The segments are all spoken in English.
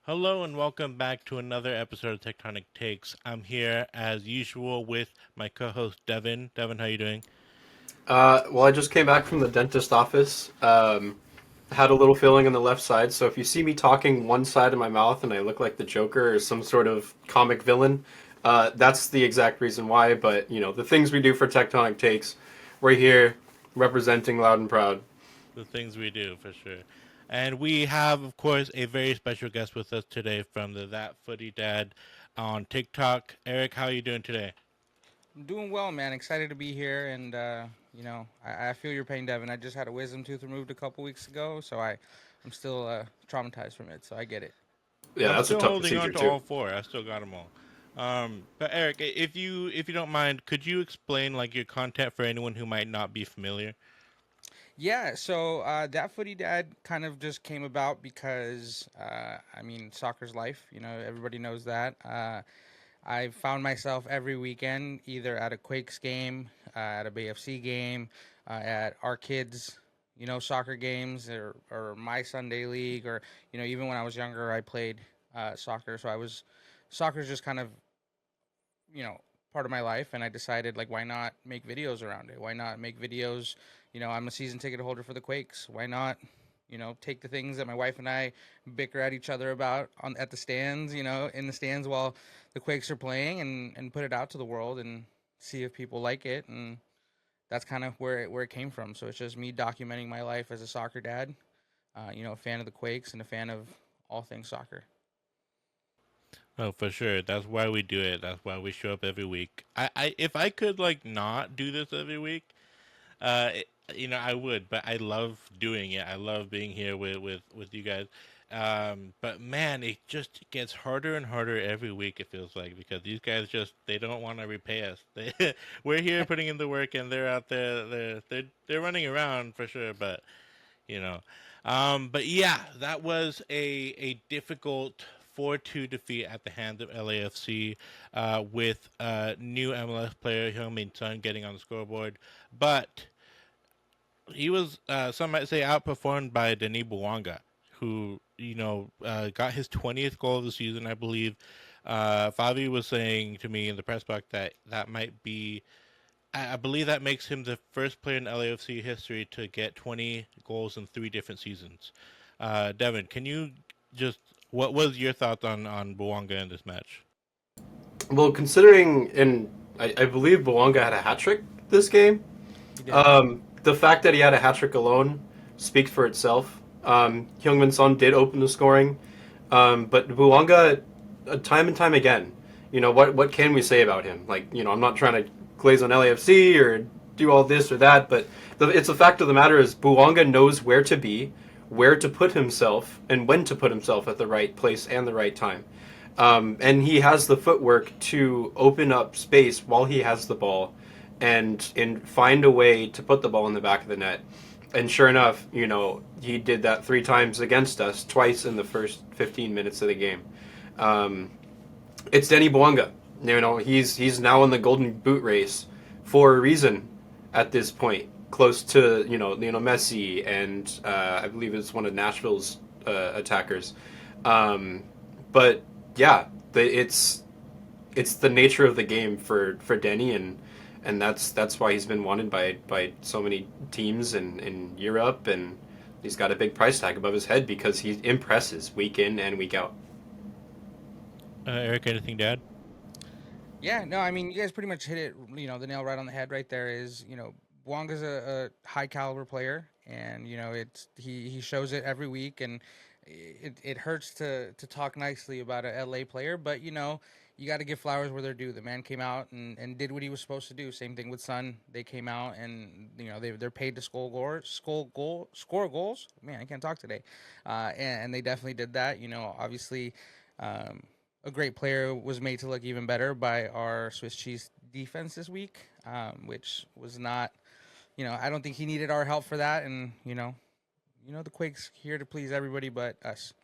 Hello and welcome back to another episode of Tectonic Takes. I'm here as usual with my co-host Devin. Devin, how you doing? Well, I just came back from the dentist office. Had a little filling on the left side, so if you see me talking one side of my mouth and I look like the Joker or some sort of comic villain, that's the exact reason why. But, the things we do for Tectonic Takes, we're here representing loud and proud. The things we do for sure. And we have, of course, a very special guest with us today from the That Footy Dad on TikTok. Eric, how are you doing today? I'm doing well, man. Excited to be here, and I feel your pain, Devin. I just had a wisdom tooth removed a couple weeks ago, so I'm still traumatized from it. So I get it. Yeah, I'm that's a still tough holding on procedure, to too. all four. I still got them all. But Eric, if you don't mind, could you explain like your content for anyone who might not be familiar? Yeah, so that footy dad kind of just came about because soccer's life. You know, everybody knows that. I found myself every weekend either at a Quakes game, at a BFC game, at our kids, soccer games, or my Sunday league, or even when I was younger, I played soccer. Soccer's just kind of you know part of my life, and I decided, like, why not make videos around it? Why not make videos? I'm a season ticket holder for the Quakes. Why not? Take the things that my wife and I bicker at each other about on at the stands, in the stands while the Quakes are playing, and put it out to the world and see if people like it. And that's kind of where it came from. So it's just me documenting my life as a soccer dad, a fan of the Quakes and a fan of all things soccer. Oh, for sure. That's why we do it. That's why we show up every week. If I could like not do this every week, I would. But I love doing it. I love being here with you guys. But man, it just gets harder and harder every week. It feels like because these guys just they don't want to repay us. We're here putting in the work, and they're out there. They're running around for sure. But you know. But yeah, that was a difficult 4-2 defeat at the hands of LAFC with new MLS player Heung-min Son getting on the scoreboard. But he was, some might say, outperformed by Denis Bouanga, who, got his 20th goal of the season, I believe. Favi was saying to me in the press box that that might be I believe that makes him the first player in LAFC history to get 20 goals in three different seasons. Devin, can you just what was your thoughts on Bouanga in this match? Well, considering, and I believe Boanga had a hat trick this game. He did. The fact that he had a hat trick alone speaks for itself. Heung-min Son did open the scoring, but Buanga, time and time again, what can we say about him? Like, I'm not trying to glaze on LAFC or do all this or that, but it's a fact of the matter is Buanga knows where to be, where to put himself, and when to put himself at the right place and the right time. And he has the footwork to open up space while he has the ball and find a way to put the ball in the back of the net. And sure enough, he did that three times against us, twice in the first 15 minutes of the game. Um, it's Denny Bouanga. He's now in the Golden Boot race for a reason at this point, close to Messi and I believe it's one of Nashville's attackers. Um, but yeah, it's the nature of the game for Denny, and that's why he's been wanted by so many teams in Europe, and he's got a big price tag above his head because he impresses week in and week out. Eric, anything to add? Yeah, no, I mean, you guys pretty much hit it, the nail right on the head right there. Is, Wonga's a high caliber player, and he shows it every week, and it hurts to talk nicely about a LA player, but you got to give flowers where they're due. The man came out and did what he was supposed to do. Same thing with Sun. They came out, and they're paid to score goals. Man, I can't talk today, and they definitely did that. Obviously. Um, a great player was made to look even better by our Swiss cheese defense this week, which was not, I don't think he needed our help for that. And the Quakes here to please everybody but us.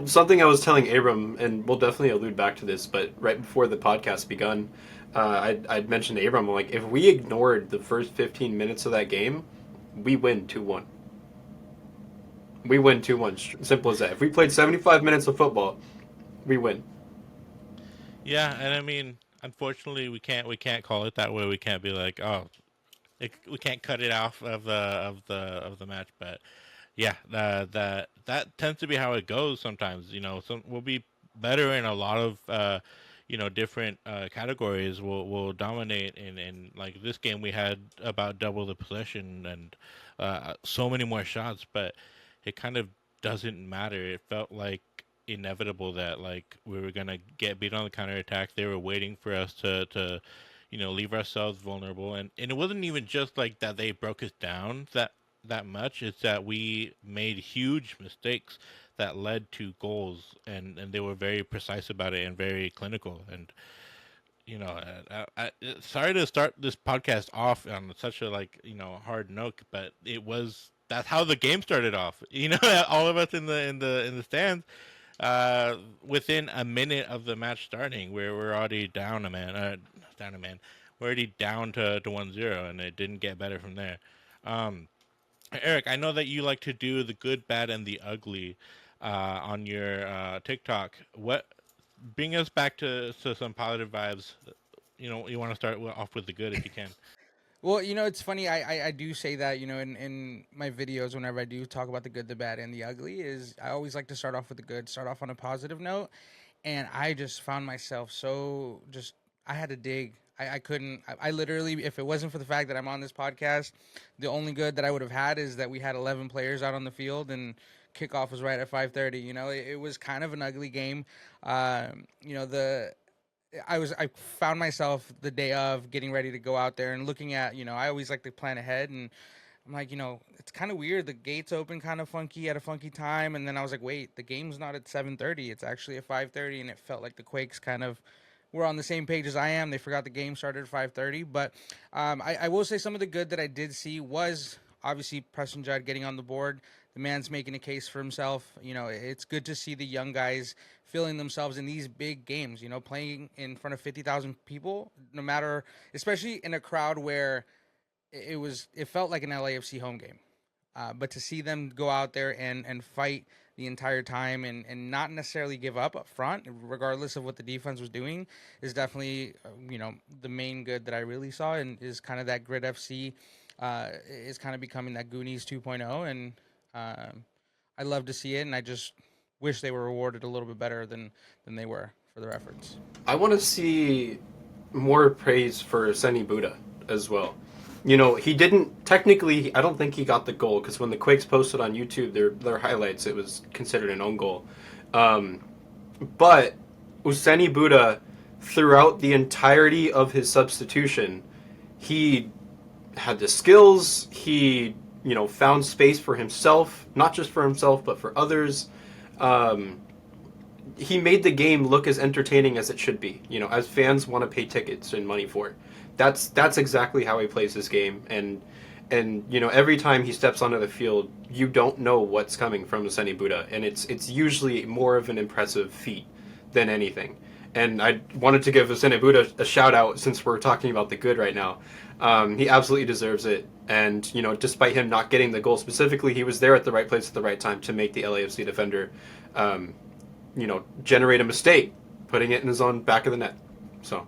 Something I was telling Abram, and we'll definitely allude back to this, but right before the podcast begun, I'd mentioned to Abram, like, if we ignored the first 15 minutes of that game, we win 2-1. We win 2-1. Simple as that. If we played 75 minutes of football, we win. Yeah, and I mean, unfortunately, we can't call it that way. We can't be like, oh, we can't cut it off of the match. But yeah, that tends to be how it goes sometimes. Some we'll be better in a lot of different categories. Will dominate in like this game. We had about double the possession and so many more shots, but it kind of doesn't matter. It felt like inevitable that like we were gonna get beat on the counterattack. They were waiting for us to leave ourselves vulnerable, and it wasn't even just like that they broke us down that much. It's that we made huge mistakes that led to goals, and they were very precise about it and very clinical. And sorry to start this podcast off on such a like hard note, but that's how the game started off. All of us in the stands, within a minute of the match starting, we're already down a man, down a man. We're already down to 1-0, and it didn't get better from there. Um, Eric, I know that you like to do the good, bad, and the ugly on your TikTok. What bring us back to some positive vibes? You want to start off with the good if you can. Well, it's funny. I do say that, in my videos, whenever I do talk about the good, the bad, and the ugly, is I always like to start off with the good, start off on a positive note. And I just found myself so just, I had to dig. I couldn't, I literally, if it wasn't for the fact that I'm on this podcast, the only good that I would have had is that we had 11 players out on the field and kickoff was right at 5:30. It was kind of an ugly game. The I found myself the day of getting ready to go out there and looking at, I always like to plan ahead, and I'm like, it's kind of weird. The gates open kind of funky at a funky time, and then I was like, wait, the game's not at 7:30. It's actually at 5:30, and it felt like the Quakes kind of were on the same page as I am. They forgot the game started at 5:30, but I will say some of the good that I did see was obviously Preston Judd getting on the board. The man's making a case for himself. It's good to see the young guys feeling themselves in these big games. Playing in front of 50,000 people, no matter, especially in a crowd where it felt like an LAFC home game. But to see them go out there and fight the entire time and not necessarily give up front, regardless of what the defense was doing, is definitely the main good that I really saw, and is kind of that grit FC is kind of becoming that Goonies 2.0, and I love to see it, and I just wish they were rewarded a little bit better than they were for their efforts. I want to see more praise for Seni Buddha as well. He didn't technically. I don't think he got the goal because when the Quakes posted on YouTube their highlights, it was considered an own goal. Um, but Useni Buddha, throughout the entirety of his substitution, he had the skills. He found space for himself, not just for himself but for others. Um, he made the game look as entertaining as it should be. As fans want to pay tickets and money for. That's exactly how he plays his game, and every time he steps onto the field, you don't know what's coming from Seni Buddha, and it's usually more of an impressive feat than anything. And I wanted to give Seni Buddha a shout out since we're talking about the good right now. He absolutely deserves it, and despite him not getting the goal specifically, he was there at the right place at the right time to make the LAFC defender um, generate a mistake, putting it in his own back of the net. So,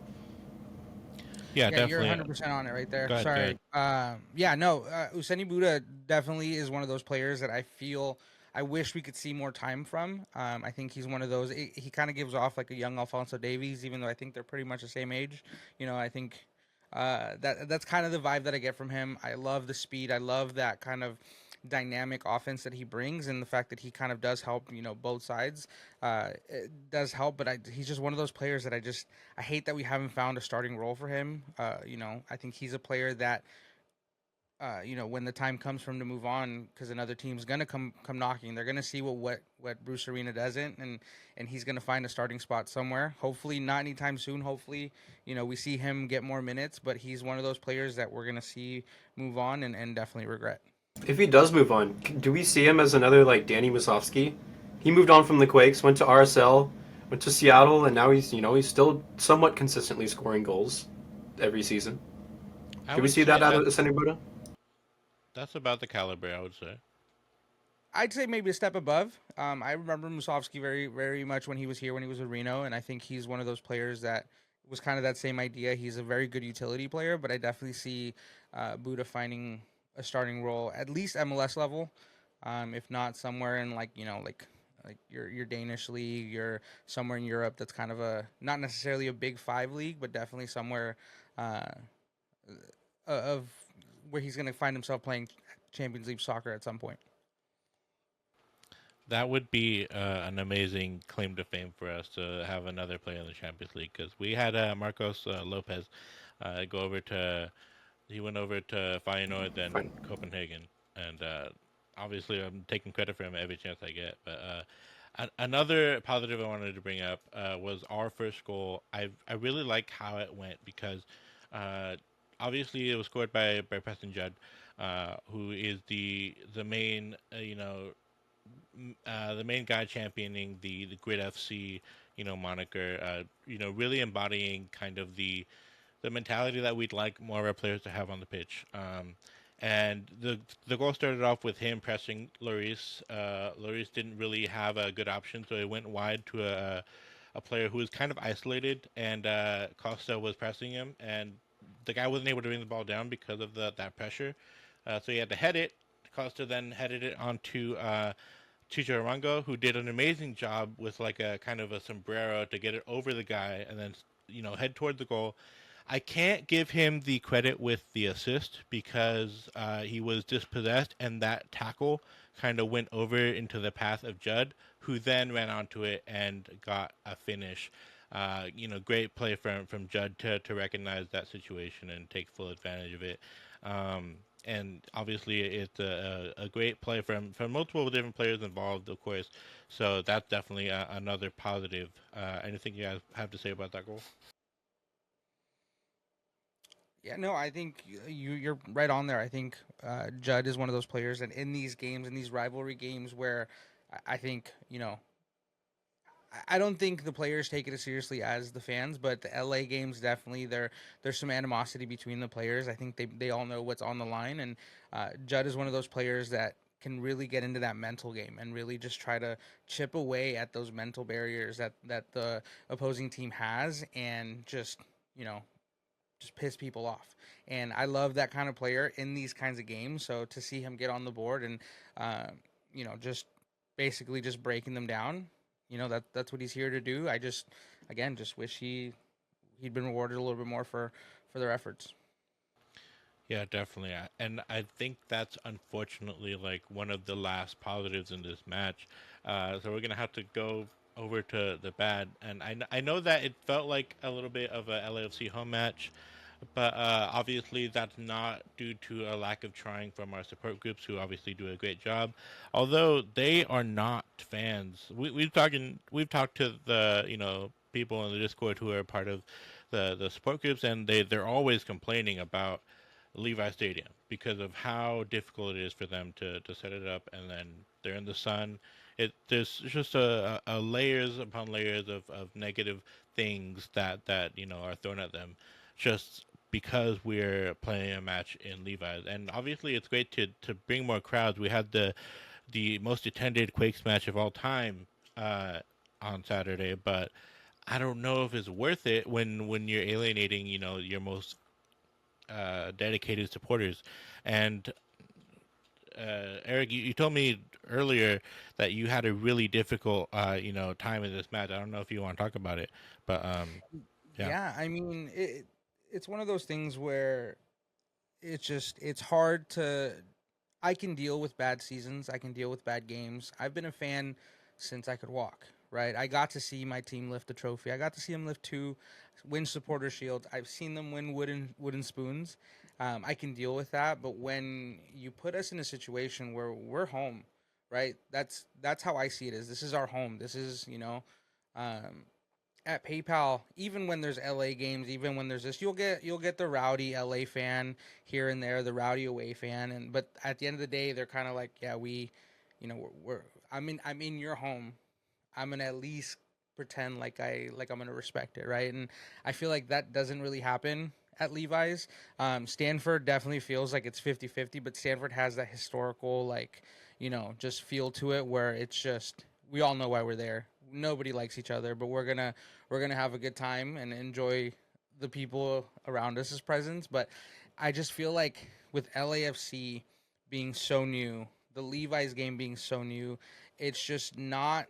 Yeah, Yeah, you're definitely. 100% on it right there. Go ahead. Go Sorry. ahead. Yeah, no, Useni Buddha definitely is one of those players that I feel I wish we could see more time from. I think he's one of those. He kind of gives off like a young Alfonso Davies, even though I think they're pretty much the same age. I think that's kind of the vibe that I get from him. I love the speed. I love that kind of dynamic offense that he brings, and the fact that he kind of does help. Both sides. It does help, but he's just one of those players that I hate that we haven't found a starting role for him. I think he's a player that when the time comes for him to move on, because another team's gonna come knocking, they're gonna see what Bruce Arena doesn't, and he's gonna find a starting spot somewhere. Hopefully, not anytime soon. Hopefully, we see him get more minutes, but he's one of those players that we're gonna see move on and definitely regret. if he does move on, do we see him as another like Danny Musovsky? He moved on from the Quakes, went to RSL, went to Seattle, and now he's still somewhat consistently scoring goals every season. I Do we would see say that out that of Seni Buddha? that's about the caliber. I would say. I'd say maybe a step above. I remember Musovsky very, very much when he was here, when he was with Reno, and I think he's one of those players that was kind of that same idea. He's a very good utility player, but I definitely see Buddha finding a starting role, at least MLS level, if not somewhere in like like your Danish league, your somewhere in Europe that's kind of a not necessarily a big five league, but definitely somewhere uh, of where he's going to find himself playing Champions League soccer at some point. That would be an amazing claim to fame for us to have another player in the Champions League because we had Marcos Lopez go over to he went over to Feyenoord Fine. then Copenhagen, and obviously I'm taking credit for him every chance I get. But another positive I wanted to bring up was our first goal. I really like how it went because uh, obviously it was scored by Preston Judd, who is the main the main guy championing the Grid FC moniker. Really embodying kind of the mentality that we'd like more of our players to have on the pitch. And the goal started off with him pressing Lloris. Lloris didn't really have a good option, so he went wide to a player who was kind of isolated, and Costa was pressing him, and the guy wasn't able to bring the ball down because of that pressure. So he had to head it. Costa then headed it onto Chicho Arango, who did an amazing job with like a kind of a sombrero to get it over the guy and then head toward the goal. I can't give him the credit with the assist because he was dispossessed, and that tackle kind of went over into the path of Judd, who then ran onto it and got a finish. Great play from Judd to recognize that situation and take full advantage of it. Um, and obviously, it's a great play from multiple different players involved, of course. So that's definitely another positive. Anything you guys have to say about that goal? Yeah, no, I think you're right on there. I think Judd is one of those players, and in these games, in these rivalry games, where I think I don't think the players take it as seriously as the fans, but the LA games definitely there's some animosity between the players. I think they all know what's on the line, and Judd is one of those players that can really get into that mental game and really just try to chip away at those mental barriers that the opposing team has, and you know just piss people off. And I love that kind of player in these kinds of games. So to see him get on the board and uh, just basically just breaking them down, that's what he's here to do. I just again just wish he'd been rewarded a little bit more for their efforts. Yeah, definitely. And I think that's unfortunately like one of the last positives in this match. So we're gonna have to go over to the bad. And I know that it felt like a little bit of a LAFC home match, but obviously that's not due to a lack of trying from our support groups, who obviously do a great job. Although they are not fans. We've talked to the people in the Discord who are part of the support groups, and they're always complaining about Levi Stadium because of how difficult it is for them to set it up, and then they're in the sun. There's just a layers upon layers of negative things that are thrown at them, just because we're playing a match in Levi's. And obviously, it's great to bring more crowds. We had the most attended Quakes match of all time on Saturday, but I don't know if it's worth it when you're alienating your most dedicated supporters. And Eric, you told me earlier that you had a really difficult time in this match. I don't know if you want to talk about it, but yeah. Yeah, I mean it's one of those things where it's hard to I can deal with bad seasons. I can deal with bad games. I've been a fan since I could walk, right? I got to see my team lift the trophy. I got to see them lift two win supporter shields. I've seen them win wooden spoons. I can deal with that, but when you put us in a situation where we're home, right? That's how I see it. Is this is our home. This is um, at PayPal, even when there's LA games, even when there's this, you'll get the rowdy LA fan here and there, the rowdy away fan, and but at the end of the day, they're kind of like, yeah, we're I'm in your home. I'm gonna at least pretend like I'm gonna respect it, right? And I feel like that doesn't really happen at Levi's. Stanford definitely feels like it's 50-50, but Stanford has that historical, like, just feel to it where it's just, we all know why we're there. Nobody likes each other, but we're gonna have a good time and enjoy the people around us as presence. But I just feel like with LAFC being so new, the Levi's game being so new, it's just not,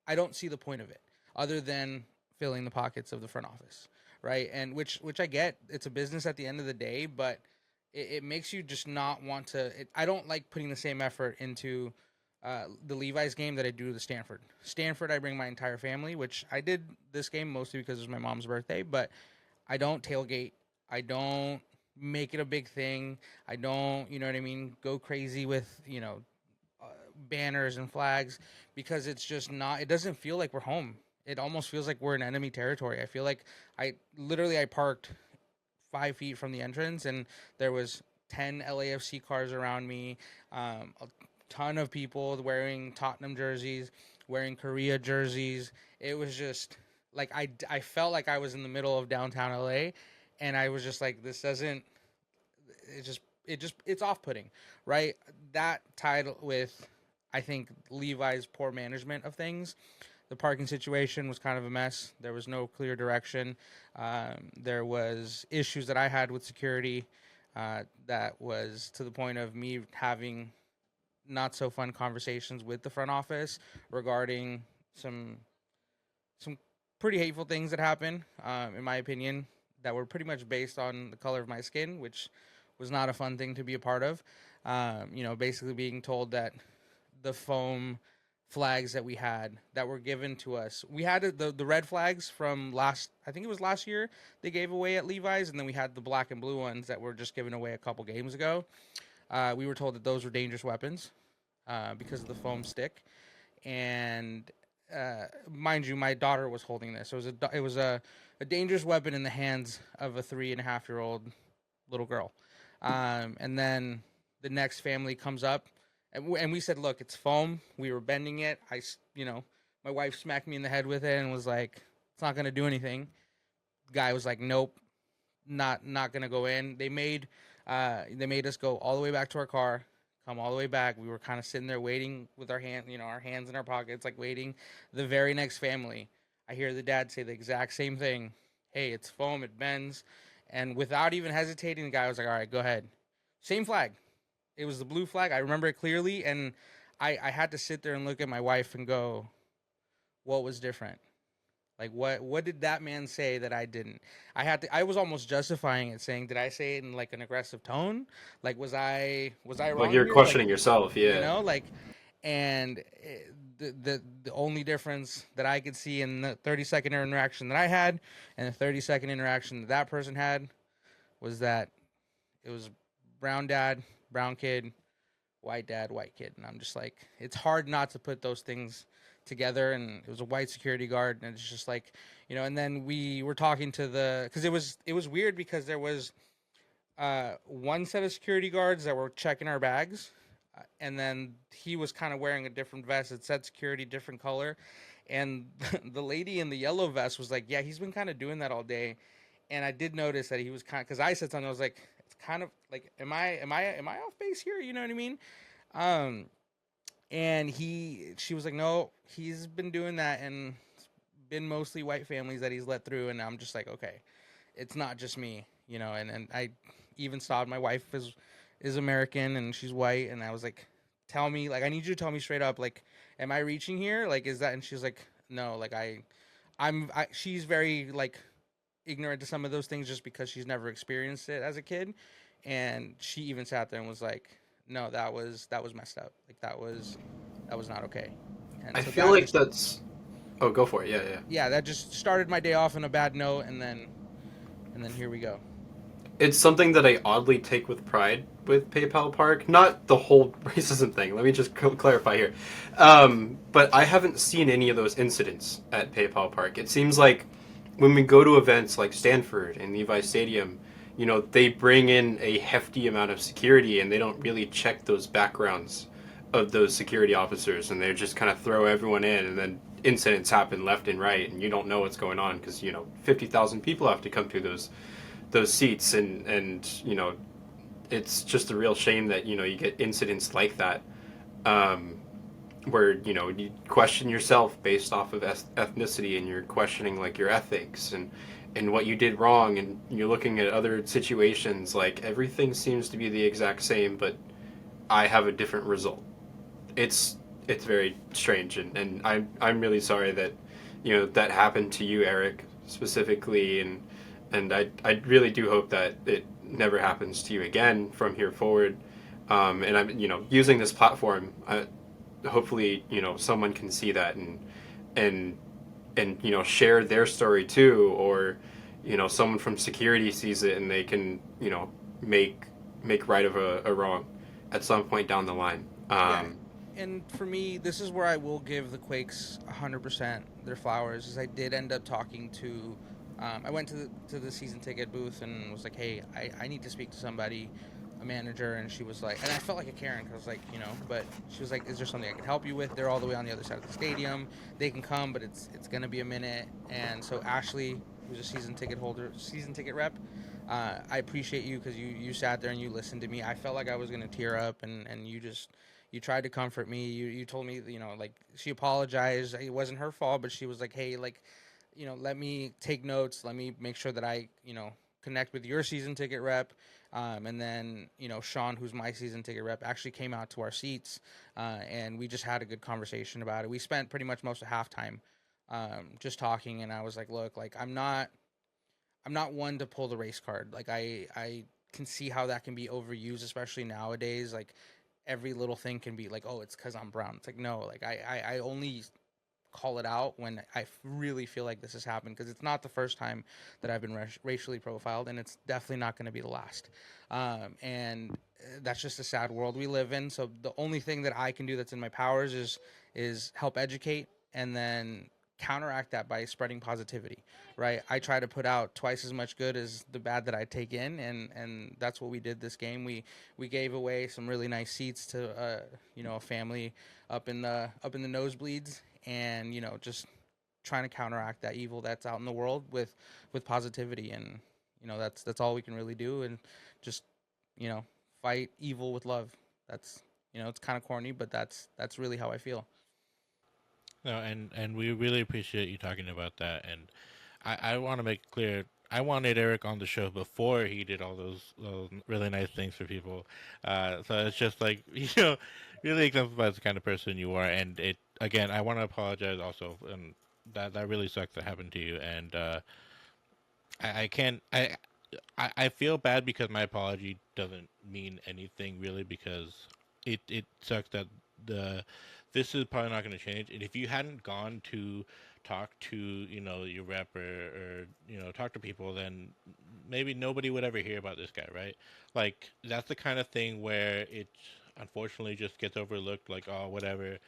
I don't see the point of it other than filling the pockets of the front office, right? And which I get, it's a business at the end of the day, but it makes you just not want to. I don't like putting the same effort into the Levi's game that I do the Stanford. Stanford, I bring my entire family, which I did this game mostly because it was my mom's birthday, but I don't tailgate. I don't make it a big thing. I don't, you know what I mean, go crazy with, banners and flags because it's just not, it doesn't feel like we're home. It almost feels like we're in enemy territory. I feel like I parked 5 feet from the entrance and there was 10 LAFC cars around me, a ton of people wearing Tottenham jerseys, wearing Korea jerseys. It was just like I felt like I was in the middle of downtown LA, and I was just like, this doesn't, it's off-putting, right? That tied with, I think, Levi's poor management of things. The parking situation was kind of a mess. There was no clear direction. There was issues that I had with security, that was to the point of me having not so fun conversations with the front office regarding some some pretty hateful things that happened, in my opinion, that were pretty much based on the color of my skin, which was not a fun thing to be a part of. Basically being told that the foam flags that we had that were given to us, we had the red flags from last, I think it was last year, they gave away at Levi's, and then we had the black and blue ones that were just given away a couple games ago. We were told that those were dangerous weapons because of the foam stick, and mind you, my daughter was holding this. It was a dangerous weapon in the hands of a 3.5-year-old little girl. And then the next family comes up, and we said, "Look, it's foam." We were bending it. My wife smacked me in the head with it and was like, "It's not gonna do anything." The guy was like, "Nope, not gonna go in." They made us go all the way back to our car, come all the way back. We were kind of sitting there waiting with our hands in our pockets, like waiting. The very next family, I hear the dad say the exact same thing. "Hey, it's foam, it bends." And without even hesitating, the guy was like, "All right, go ahead." Same flag. It was the blue flag. I remember it clearly. And I had to sit there and look at my wife and go, what was different? Like what did that man say that I didn't? I was almost justifying it, saying, did I say it in like an aggressive tone? Like was I Like wrong you're here? Like, questioning yourself, yeah. like, and the only difference that I could see in the 30-second interaction that I had and the 30-second interaction that that person had was that it was brown dad, brown kid, white dad, white kid. And I'm just like, it's hard not to put those things together. And it was a white security guard, and it's just like, and then we were talking to because it was weird because there was one set of security guards that were checking our bags, and then he was kind of wearing a different vest. It said security, different color, and the lady in the yellow vest was like, "Yeah, he's been kind of doing that all day." And I did notice that he was kind of, because I said something. I was like, "It's kind of like, am I off base here?" You know what I mean? Um, and she was like, "No, he's been doing that, and it's been mostly white families that he's let through." And I'm just like, "Okay, it's not just me, And I even saw my wife is American and she's white, and I was like, "Tell me, like, I need you to tell me straight up, like, am I reaching here? Like, is that?" And she's like, "No, like, she's very like ignorant to some of those things just because she's never experienced it as a kid." And she even sat there and was like, "No, that was messed up. Like, that was not okay." And I so feel that like just, that's. Oh, go for it. Yeah, yeah. yeah, that just started my day off on a bad note, and then here we go. It's something that I oddly take with pride with PayPal Park. Not the whole racism thing. Let me just clarify here. But I haven't seen any of those incidents at PayPal Park. It seems like when we go to events like Stanford and Levi Stadium, they bring in a hefty amount of security and they don't really check those backgrounds of those security officers, and they just kind of throw everyone in, and then incidents happen left and right, and you don't know what's going on because 50,000 people have to come through those seats, and it's just a real shame that you get incidents like that, um, where you question yourself based off of ethnicity, and you're questioning like your ethics and what you did wrong, and you're looking at other situations like everything seems to be the exact same, but I have a different result. It's very strange, and I'm really sorry that that happened to you, Eric, specifically, and I really do hope that it never happens to you again from here forward. And I'm using this platform. Hopefully someone can see that and share their story too, or someone from security sees it and they can make make right of a wrong at some point down the line. Yeah, and for me, this is where I will give the Quakes 100% their flowers. Is I did end up talking to, I went to the season ticket booth and was like, hey, I need to speak to somebody, a manager, and she was like, and I felt like a Karen because I was like, but she was like, is there something I can help you with? They're all the way on the other side of the stadium. They can come, but it's gonna be a minute. And so Ashley, who's a season ticket holder, season ticket rep. I appreciate you because you sat there and you listened to me. I felt like I was gonna tear up, and you tried to comfort me. You told me, like she apologized. It wasn't her fault, but she was like, hey, like, let me take notes. Let me make sure that I, connect with your season ticket rep. And then, Sean, who's my season ticket rep, actually came out to our seats, and we just had a good conversation about it. We spent pretty much most of halftime just talking, and I was like, look, like I'm not one to pull the race card. Like I can see how that can be overused, especially nowadays. Like every little thing can be like, oh, it's because I'm brown. It's like no, like I only call it out when I really feel like this has happened because it's not the first time that I've been racially profiled, and it's definitely not going to be the last. And that's just a sad world we live in. So the only thing that I can do that's in my powers is help educate and then counteract that by spreading positivity, right? I try to put out twice as much good as the bad that I take in, and that's what we did this game. We gave away some really nice seats to a family up in the nosebleeds, and just trying to counteract that evil that's out in the world with positivity, and that's all we can really do, and just you know fight evil with love. That's it's kind of corny, but that's really how I feel. No, and we really appreciate you talking about that. And I want to make it clear, I wanted Eric on the show before he did all those really nice things for people. So it's just like really exemplifies the kind of person you are. And it again, I want to apologize also, and that really sucks that happened to you. And I can't I feel bad because my apology doesn't mean anything really, because it sucks that the this is probably not going to change. And if you hadn't gone to talk to your rep, or talk to people, then maybe nobody would ever hear about this guy, right? Like that's the kind of thing where it unfortunately just gets overlooked, like, oh, whatever.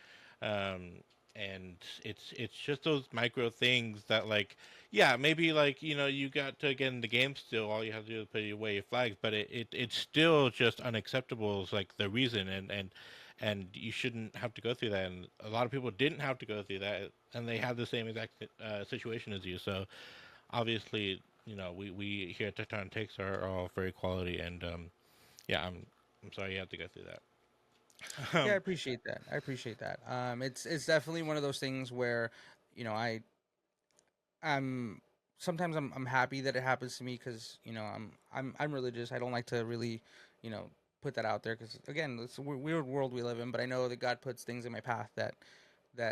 um, and it's just those micro things that, like, yeah, maybe, like, you got to get in the game still, all you have to do is put away your flags, but it's still just unacceptable is like the reason. And you shouldn't have to go through that, and a lot of people didn't have to go through that, and they had the same exact situation as you. So obviously, we here at Tecton Takes are all for equality, and yeah, I'm sorry you had to go through that. Yeah, I appreciate that. I appreciate that. It's definitely one of those things where you know I I'm sometimes I'm happy that it happens to me because I'm religious. I don't like to really you know put that out there because again it's a weird world we live in. But I know that God puts things in my path that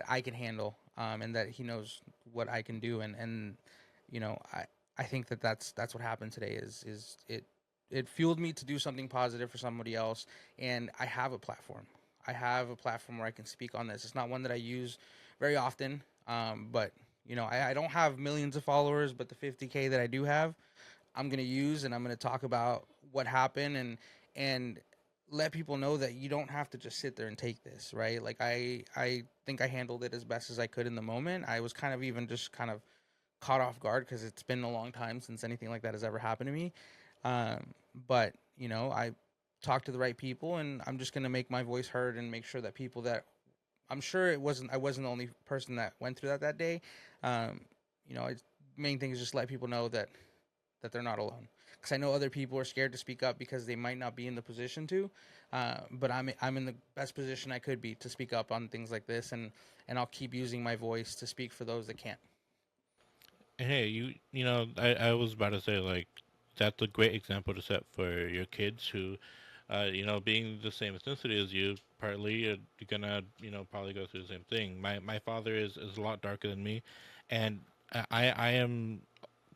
I can handle, and that He knows what I can do, and I think that that's what happened today. Is it fueled me to do something positive for somebody else, and I have a platform. I have a platform where I can speak on this. It's not one that I use very often, but I don't have millions of followers, but the 50K that I do have, I'm gonna use, and I'm gonna talk about what happened, and let people know that you don't have to just sit there and take this, right? Like I think I handled it as best as I could in the moment. I was kind of even just kind of caught off guard because it's been a long time since anything like that has ever happened to me. But I talked to the right people, and I'm just gonna make my voice heard and make sure that people that I'm sure I wasn't the only person that went through that day. Um, it's main thing is just let people know that that they're not alone. Because I know other people are scared to speak up because they might not be in the position to, but I'm in the best position I could be to speak up on things like this, and I'll keep using my voice to speak for those that can't. Hey, I was about to say like that's a great example to set for your kids who, being the same ethnicity as you, partly you're gonna probably go through the same thing. My father is a lot darker than me, and I am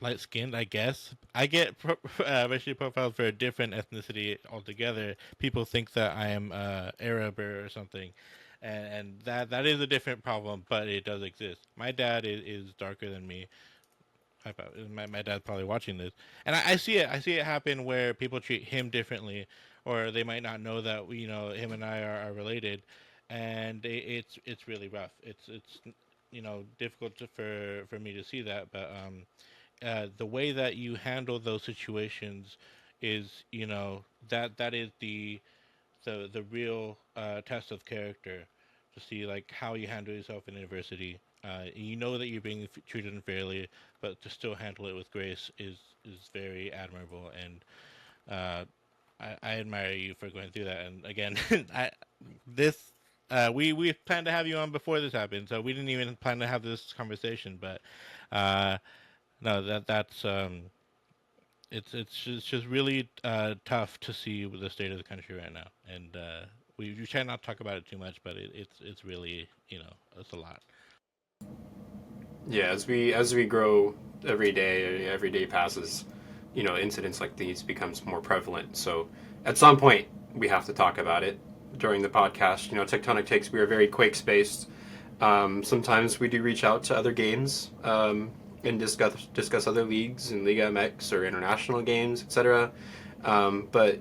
light skinned. I guess I get racial profiles for a different ethnicity altogether. People think that I am Arab or something. And that is a different problem, but it does exist. My dad is darker than me, my dad's probably watching this, and I see it. I see it happen where people treat him differently, or they might not know that him and I are related, and it's really rough. It's difficult for me to see that, but the way that you handle those situations is that is the real test of character to see like how you handle yourself in adversity. You know that you're being treated unfairly, but to still handle it with grace is very admirable, and uh, I admire you for going through that. And again, I this we planned to have you on before this happened, so we didn't even plan to have this conversation. But uh, no, that's it's just really tough to see the state of the country right now, and we try not to talk about it too much, but it's really it's a lot. Yeah, as we grow every day passes, incidents like these becomes more prevalent. So at some point we have to talk about it during the podcast. Tectonic Takes, we are very Quake spaced. Sometimes we do reach out to other games and discuss other leagues and Liga MX or international games, etc. But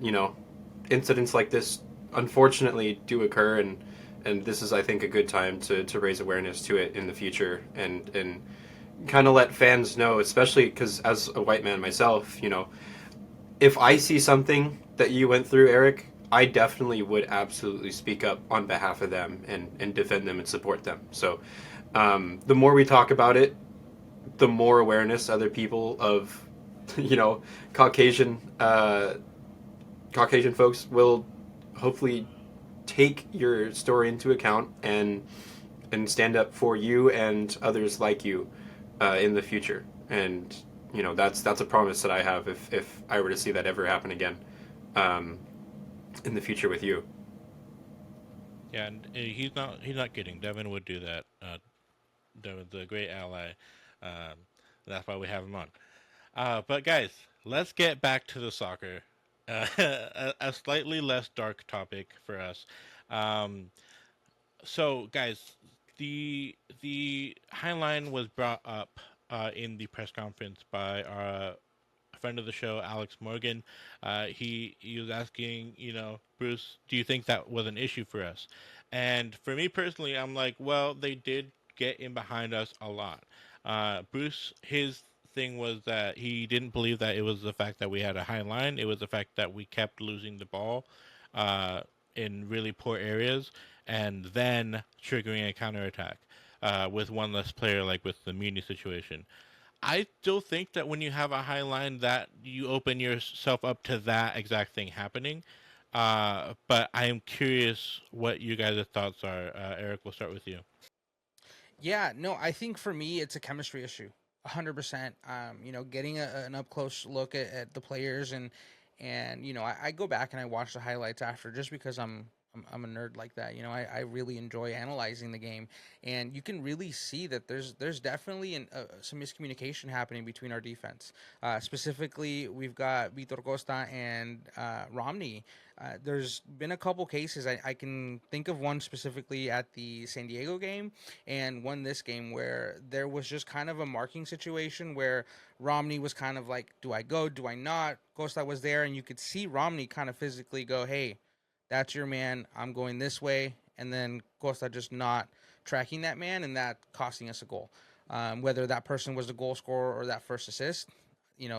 incidents like this unfortunately do occur, and this is, I think, a good time to raise awareness to it in the future, and kind of let fans know, especially because as a white man myself, if I see something that you went through, Eric, I definitely would absolutely speak up on behalf of them and defend them and support them. So the more we talk about it, the more awareness other people of, you know, Caucasian Caucasian folks will hopefully take your story into account and stand up for you and others like you in the future. And that's a promise that I have if I were to see that ever happen again um, in the future with you. Yeah, and he's not kidding. Devin would do that. Devin's a great ally. Um, that's why we have him on. But guys, let's get back to the soccer. A slightly less dark topic for us. Um, so, guys, the Highline was brought up in the press conference by our friend of the show, Alex Morgan. He was asking, Bruce, do you think that was an issue for us? And for me personally, I'm like, well, they did get in behind us a lot. Bruce, his thing was that he didn't believe that it was the fact that we had a high line. It was the fact that we kept losing the ball uh, in really poor areas and then triggering a counterattack with one less player, like with the Muni situation. I still think that when you have a high line, that you open yourself up to that exact thing happening. But I am curious what you guys' thoughts are. Eric, we'll start with you. Yeah, no, I think for me it's a chemistry issue. 100%. Getting an up close look at the players, and I go back and I watch the highlights after just because I'm a nerd like that. I really enjoy analyzing the game, and you can really see that there's definitely some miscommunication happening between our defense. Specifically, we've got Vitor Costa and Romney. There's been a couple cases. I can think of one specifically at the San Diego game and one this game where there was just kind of a marking situation where Romney was kind of like, do I go? Do I not? Costa was there, and you could see Romney kind of physically go, hey, that's your man. I'm going this way. And then Costa just not tracking that man, and that costing us a goal. Whether that person was the goal scorer or that first assist,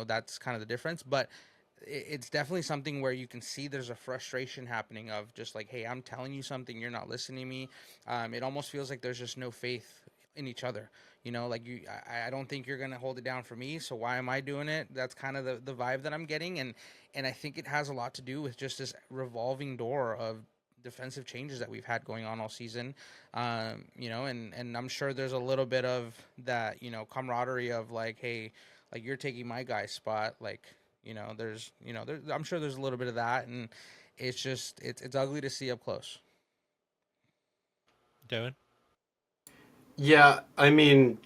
that's kind of the difference. But it's definitely something where you can see there's a frustration happening of just like, hey, I'm telling you something, you're not listening to me. It almost feels like there's just no faith in each other. Like I don't think you're gonna hold it down for me. So why am I doing it? That's kind of the vibe that I'm getting, and I think it has a lot to do with just this revolving door of defensive changes that we've had going on all season. And I'm sure there's a little bit of that, camaraderie of like, hey, like you're taking my guy's spot, like I'm sure there's a little bit of that, and it's just it's ugly to see up close. Devin? Yeah, I mean,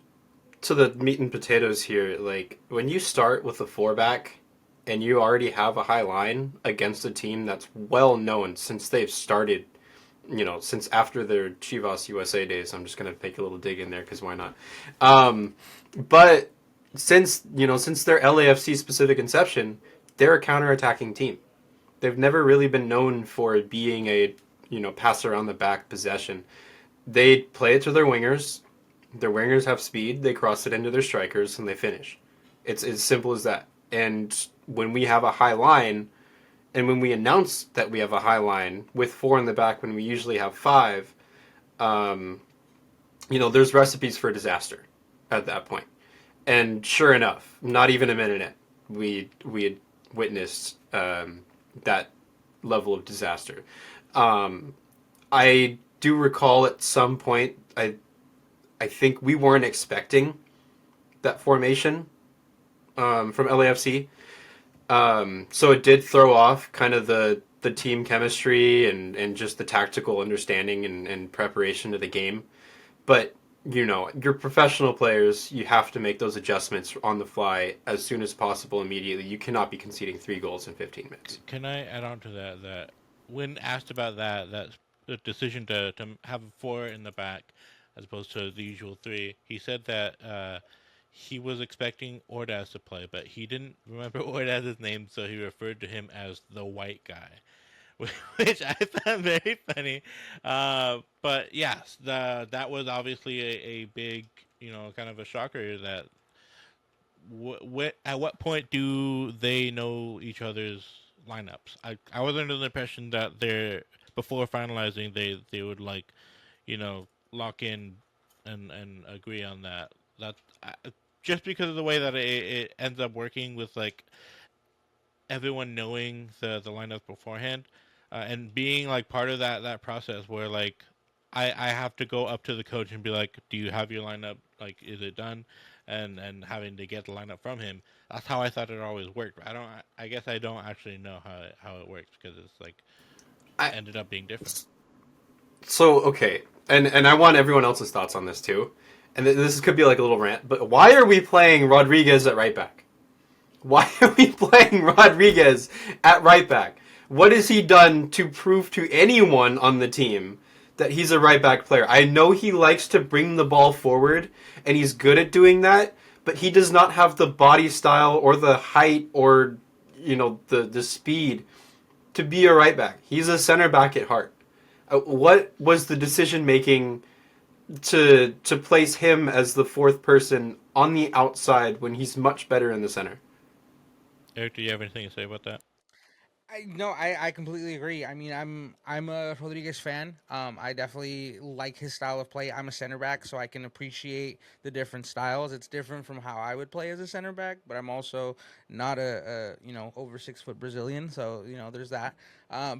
to the meat and potatoes here, like when you start with a four back and you already have a high line against a team that's well known since they've started, since after their Chivas USA days. I'm just gonna take a little dig in there because why not? But since their LAFC specific inception, they're a counterattacking team. They've never really been known for being a pass around the back possession. They play it to their wingers. Their wingers have speed. They cross it into their strikers and they finish. It's as simple as that. And when we have a high line, and when we announce that we have a high line with four in the back, when we usually have five, um, there's recipes for disaster at that point. And sure enough, not even a minute in, we had witnessed that level of disaster. Um, I do recall at some point, I think we weren't expecting that formation from LAFC. So it did throw off kind of the team chemistry and just the tactical understanding and preparation of the game. But you're professional players. You have to make those adjustments on the fly as soon as possible, immediately. You cannot be conceding 3 goals in 15 minutes. Can I add on to that? That when asked about that the decision to have four in the back as opposed to the usual three, he said that he was expecting Ordaz to play, but he didn't remember Ordaz's name, so he referred to him as the white guy, which I found very funny. But yes, that was obviously a big, kind of a shocker that at what point do they know each other's lineups? I was under the impression that they're before finalizing they would like, lock in and agree on that. That just because of the way that it ends up working with like everyone knowing the lineup beforehand, and being like part of that process where like I have to go up to the coach and be like, do you have your lineup? Like, is it done? And having to get the lineup from him. That's how I thought it always worked. But I don't. I guess I don't actually know how it works because it's like I ended up being different. So okay, and I want everyone else's thoughts on this too. And this could be like a little rant, but why are we playing Rodriguez at right back? Why are we playing Rodriguez at right back? What has he done to prove to anyone on the team that he's a right back player? I know he likes to bring the ball forward and he's good at doing that, but he does not have the body style or the height or the speed to be a right back. He's a center back at heart. What was the decision making to place him as the fourth person on the outside when he's much better in the center? Eric, do you have anything to say about that? I completely agree. I mean, I'm a Rodriguez fan. I definitely like his style of play. I'm a center back, so I can appreciate the different styles. It's different from how I would play as a center back, but I'm also not a over 6 foot Brazilian, so there's that.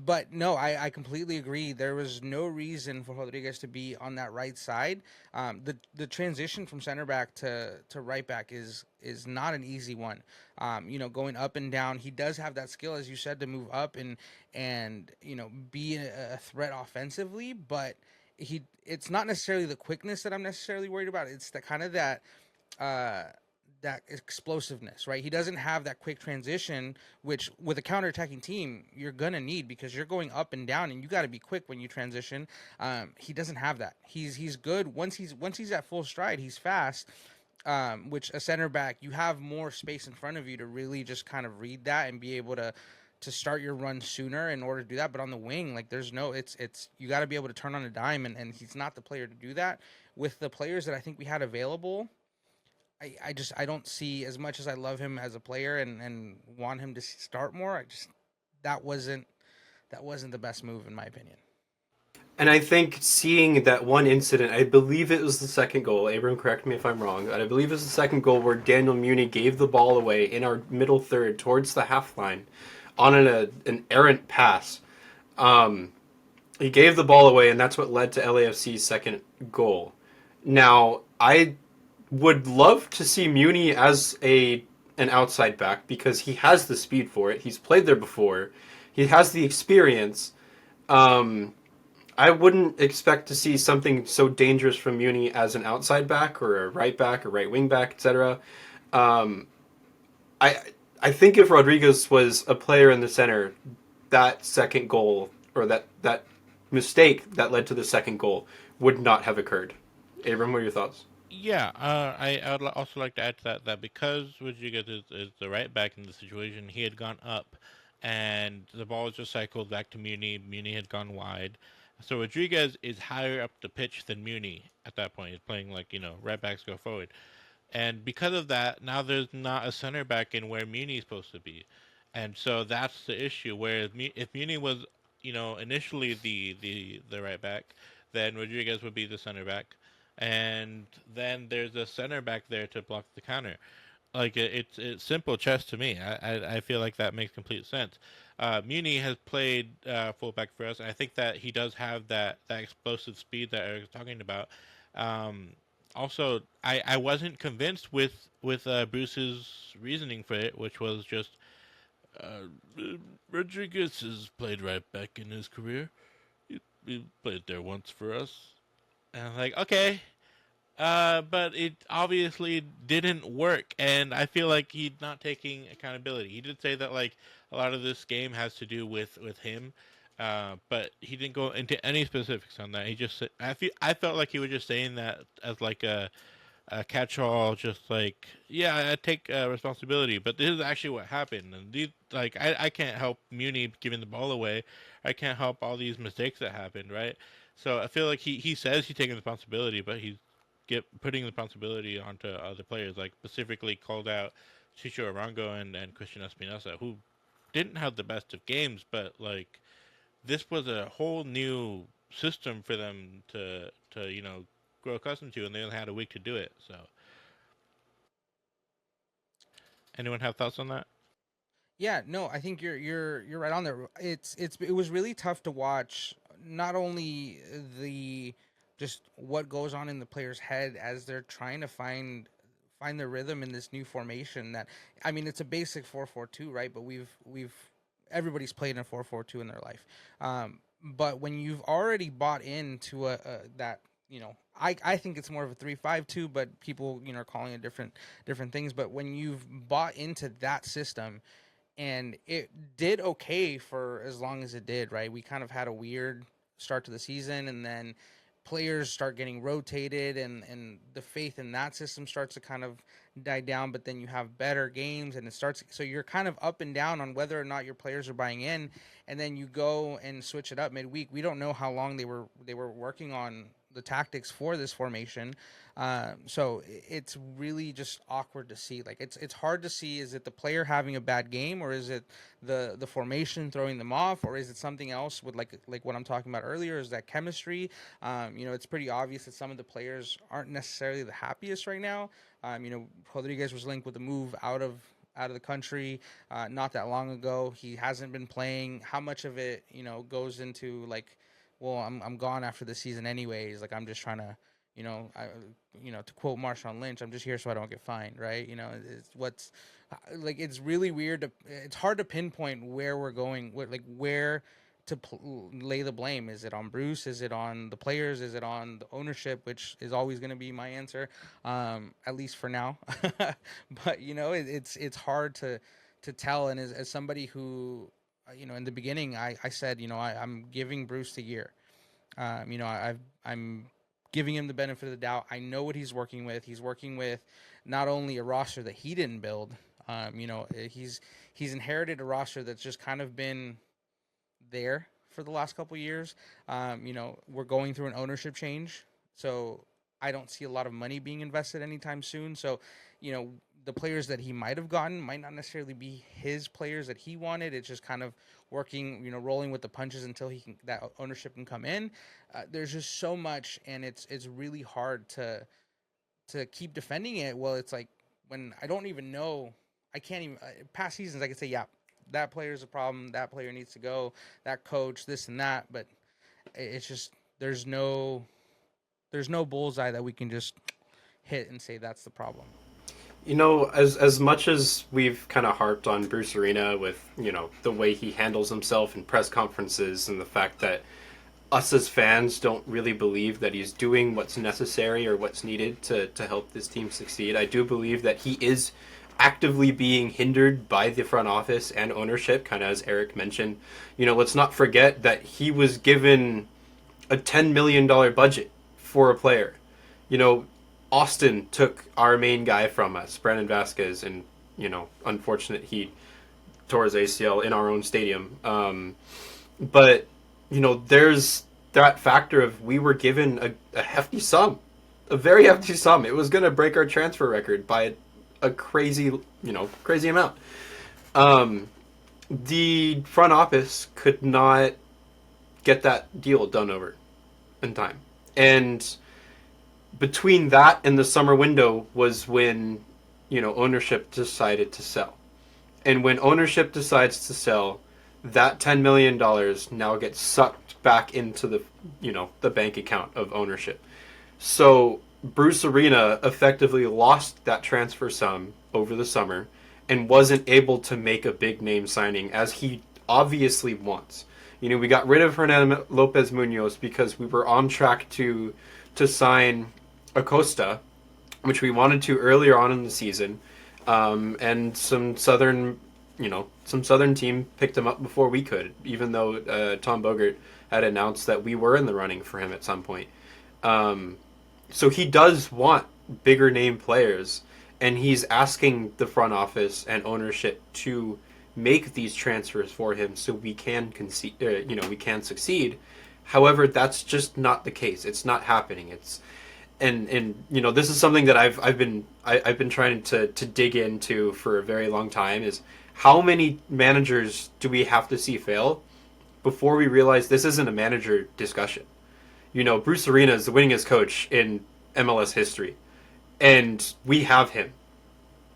But no, I completely agree. There was no reason for Rodriguez to be on that right side. The transition from center back to right back is not an easy one. Going up and down. He does have that skill, as you said, to move up and be a threat offensively. But it's not necessarily the quickness that I'm necessarily worried about. It's the kind of uh, that explosiveness, right? He doesn't have that quick transition, which with a counterattacking team you're gonna need because you're going up and down, and you got to be quick when you transition. He doesn't have that. He's good once he's at full stride. He's fast, which a center back, you have more space in front of you to really just kind of read that and be able to start your run sooner in order to do that. But on the wing, like there's no, it's you got to be able to turn on a dime, and he's not the player to do that. With the players that I think we had available, I don't see, as much as I love him as a player and want him to start more. That wasn't the best move in my opinion. And I think seeing that one incident, I believe it was the second goal. Abram, correct me if I'm wrong. But I believe it was the second goal where Daniel Muni gave the ball away in our middle third towards the half line on an errant pass. Um, he gave the ball away, and that's what led to LAFC's second goal. Now, I would love to see Muni as a an outside back because he has the speed for it. He's played there before. He has the experience. Um, I wouldn't expect to see something so dangerous from Muni as an outside back or right wing back, etc. Um, I I think if Rodriguez was a player in the center, that second goal or that mistake that led to the second goal would not have occurred. Abram, what are your thoughts? Yeah, I would also like to add to that because Rodriguez is the right back in the situation, he had gone up, and the ball was just cycled back to Muni. Muni had gone wide, so Rodriguez is higher up the pitch than Muni at that point. He's playing like right backs go forward, and because of that, now there's not a center back in where Muni's supposed to be, and so that's the issue. Whereas if Muni was initially the right back, then Rodriguez would be the center back, and then there's a center back there to block the counter. Like it's simple chess to me. I feel like that makes complete sense. Muni has played fullback for us, and I think that he does have that explosive speed that Eric's talking about. Um, Also, I wasn't convinced with Bruce's reasoning for it, which was just uh, Rodriguez has played right back in his career. He played there once for us, and I'm like, okay, but it obviously didn't work, and I feel like he's not taking accountability. He did say that like a lot of this game has to do with him, but he didn't go into any specifics on that. He just said, I felt like he was just saying that as like a catch-all, just like yeah, I take responsibility. But this is actually what happened, and these like I can't help Muni giving the ball away. I can't help all these mistakes that happened, right? So I feel like he says he's taking responsibility, but he's putting responsibility onto other players, like specifically called out Chicho Arango and Christian Espinosa, who didn't have the best of games, but like this was a whole new system for them to grow accustomed to, and they only had a week to do it. So, anyone have thoughts on that? Yeah, no, I think you're right on there. It was really tough to watch. Not only the just what goes on in the player's head as they're trying to find their rhythm in this new formation. That I mean, it's a basic 4-4-2, right? But we've everybody's played in a 4-4-2 in their life. But when you've already bought into a that I think it's more of a 3-5-2, but people are calling it different things. But when you've bought into that system and it did okay for as long as it did, right? We kind of had a weird start to the season, and then players start getting rotated, and the faith in that system starts to kind of die down. But then you have better games, and it starts, so you're kind of up and down on whether or not your players are buying in, and then you go and switch it up midweek. We don't know how long they were working on the tactics for this formation. So it's really just awkward to see. Like it's hard to see. Is it the player having a bad game, or is it the formation throwing them off, or is it something else with like what I'm talking about earlier? Is that chemistry? It's pretty obvious that some of the players aren't necessarily the happiest right now. Rodriguez was linked with a move out of the country not that long ago. He hasn't been playing. How much of it goes into like, well, I'm gone after the season anyways. Like I'm just trying to, to quote Marshawn Lynch, I'm just here so I don't get fined, right? It's what's like it's really weird to it's hard to pinpoint where we're going, where to lay the blame. Is it on Bruce? Is it on the players? Is it on the ownership? Which is always going to be my answer, at least for now. But it's hard to tell. And as somebody who, in the beginning, I said, I'm giving Bruce the year. I'm giving him the benefit of the doubt. I know what he's working with. He's working with not only a roster that he didn't build. He's inherited a roster that's just kind of been there for the last couple of years. We're going through an ownership change, so I don't see a lot of money being invested anytime soon. So, the players that he might have gotten might not necessarily be his players that he wanted. It's just kind of working, rolling with the punches until he can that ownership can come in. There's just so much, and it's really hard to keep defending it. Well, it's like when I don't even know, I can't even past seasons I could say, yeah, that player's a problem, that player needs to go, that coach, this and that, but it's just there's no bullseye that we can just hit and say that's the problem. As much as we've kind of harped on Bruce Arena with the way he handles himself in press conferences and the fact that us as fans don't really believe that he's doing what's necessary or what's needed to help this team succeed. I do believe that he is actively being hindered by the front office and ownership, kind of as Eric mentioned. Let's not forget that he was given a $10 million budget for a player. You know, Austin took our main guy from us, Brandon Vasquez, and unfortunate he tore his ACL in our own stadium. But there's that factor of we were given a hefty sum, a very hefty sum. It was going to break our transfer record by a crazy, crazy amount. The front office could not get that deal done over in time. And between that and the summer window was when, ownership decided to sell. And when ownership decides to sell, that $10 million now gets sucked back into the bank account of ownership. So Bruce Arena effectively lost that transfer sum over the summer and wasn't able to make a big name signing as he obviously wants. We got rid of Hernan Lopez Munoz because we were on track to sign Acosta, which we wanted to earlier on in the season, and some southern team picked him up before we could, even though Tom Bogert had announced that we were in the running for him at some point. So he does want bigger name players, and he's asking the front office and ownership to make these transfers for him so we can we can succeed. However, that's just not the case. It's not happening. And this is something that I've been trying to dig into for a very long time, is how many managers do we have to see fail before we realize this isn't a manager discussion. Bruce Arena is the winningest coach in MLS history, and we have him.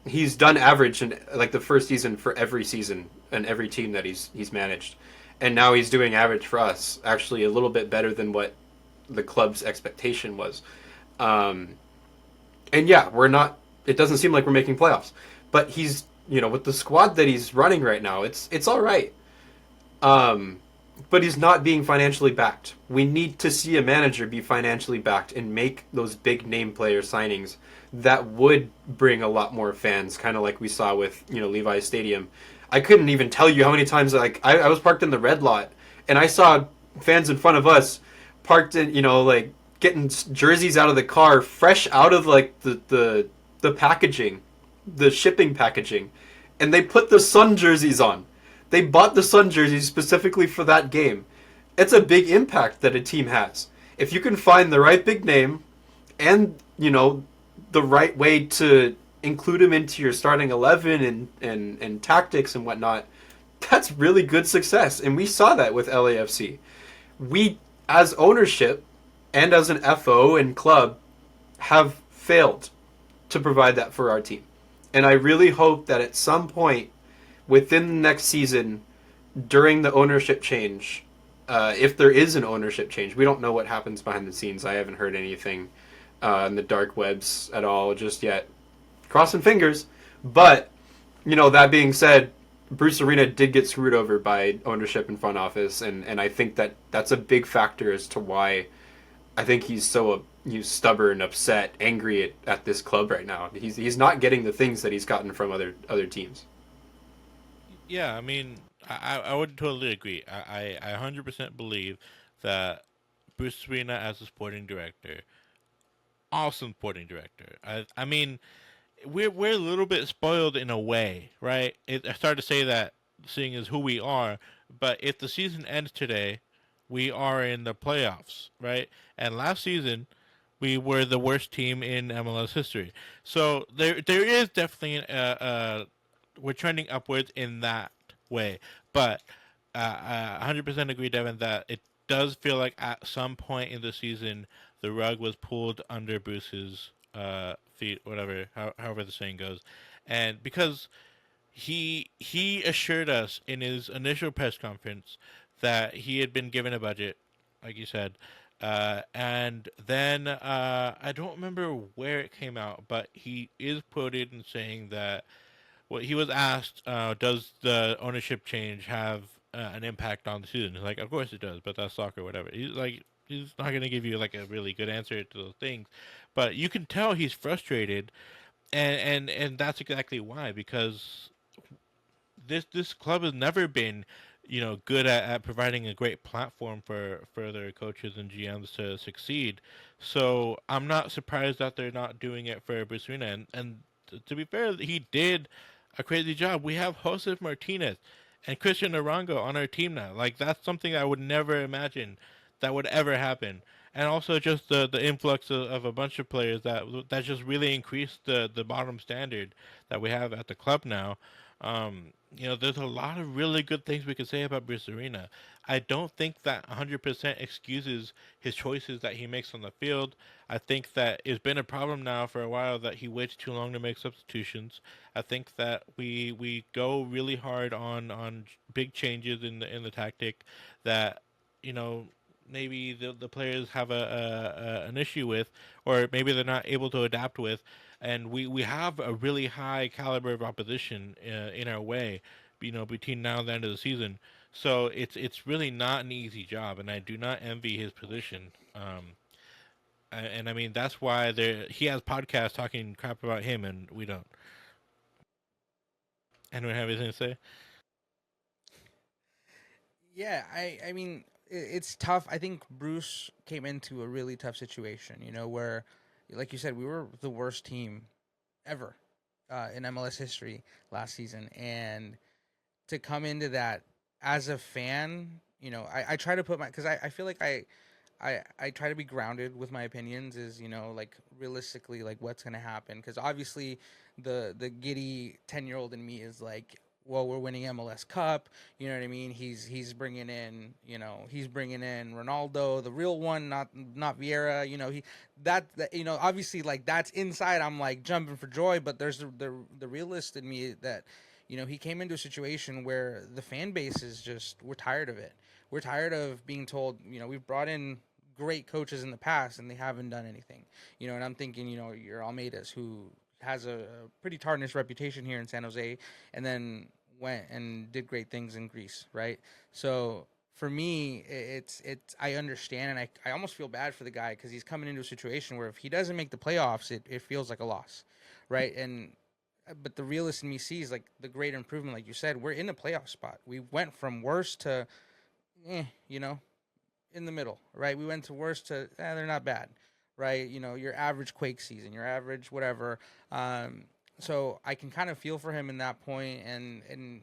He's done average in like the first season for every season and every team that he's managed, and now he's doing average for us, actually a little bit better than what the club's expectation was. And yeah, we're not. It doesn't seem like we're making playoffs, but he's with the squad that he's running right now, it's all right. But he's not being financially backed. We need to see a manager be financially backed and make those big name player signings that would bring a lot more fans, kind of like we saw with Levi's Stadium. I couldn't even tell you how many times I was parked in the red lot and I saw fans in front of us parked in getting jerseys out of the car, fresh out of the packaging, the shipping packaging, and they put the Sun jerseys on. They bought the Sun jerseys specifically for that game. It's a big impact that a team has. If you can find the right big name and, the right way to include him into your starting 11 and tactics and whatnot, that's really good success. And we saw that with LAFC. We, as ownership and as an FO and club, have failed to provide that for our team. And I really hope that at some point within the next season, during the ownership change, if there is an ownership change, we don't know what happens behind the scenes. I haven't heard anything in the dark webs at all just yet. Crossing fingers. But, that being said, Bruce Arena did get screwed over by ownership and front office, and I think that's a big factor as to why I think he's stubborn, upset, angry at this club right now. He's not getting the things that he's gotten from other teams. Yeah, I mean, I would totally agree. I 100% believe that Bruce Arena as a sporting director, awesome sporting director. I mean, we're a little bit spoiled in a way, right? I started to say that seeing as who we are, but if the season ends today, we are in the playoffs, right? And last season, We were the worst team in MLS history. So there is definitely we're trending upwards in that way. But 100% agree, Devin, that it does feel like at some point in the season the rug was pulled under Bruce's feet, whatever, however the saying goes, and because he assured us in his initial press conference that he had been given a budget, like you said, and then I don't remember where it came out, but he is quoted in saying that well, he was asked, "Does the ownership change have an impact on the season?" He's like, "Of course it does, but that's soccer, whatever." He's like, he's not going to give you like a really good answer to those things, but you can tell he's frustrated, and that's exactly why, because this club has never been, good at providing a great platform for their coaches and GMs to succeed. So I'm not surprised that they're not doing it for Bruce Arena. And to be fair, he did a crazy job. We have Josef Martinez and Christian Arango on our team now. Like that's something I would never imagine that would ever happen. And also just the influx of a bunch of players that just really increased the bottom standard that we have at the club now. There's a lot of really good things we could say about Bruce Arena. I don't think that 100% excuses his choices that he makes on the field. I think that it's been a problem now for a while that he waits too long to make substitutions. I think that we go really hard on big changes in the tactic that you know maybe the players have an issue with, or maybe they're not able to adapt with, and we have a really high caliber of opposition in our way, between now and the end of the season. So it's really not an easy job, and I do not envy his position. And I mean that's why he has podcasts talking crap about him, and we don't. Anyone have anything to say? Yeah, I mean, it's tough. I think Bruce came into a really tough situation, where, like you said, we were the worst team ever in MLS history last season. And to come into that as a fan, I try to put because I feel like I try to be grounded with my opinions is, like realistically, like what's going to happen. Because obviously the giddy 10-year-old in me is like, well, we're winning MLS Cup. You know what I mean? He's bringing in, he's bringing in Ronaldo, the real one, not Vieira. Obviously like that's inside. I'm like jumping for joy, but there's the realist in me that, he came into a situation where the fan base is just we're tired of it. We're tired of being told, we've brought in great coaches in the past and they haven't done anything. And I'm thinking, your Almeida's who has a pretty tarnished reputation here in San Jose, and then went and did great things in Greece, right? So for me, it's I understand, and I almost feel bad for the guy because he's coming into a situation where if he doesn't make the playoffs, it feels like a loss, right? And but the realist in me sees like the great improvement, like you said, we're in a playoff spot. We went from worst to, you know, in the middle, right? We went to worst to they're not bad, right? Your average Quake season, your average whatever. So I can kind of feel for him in that point, and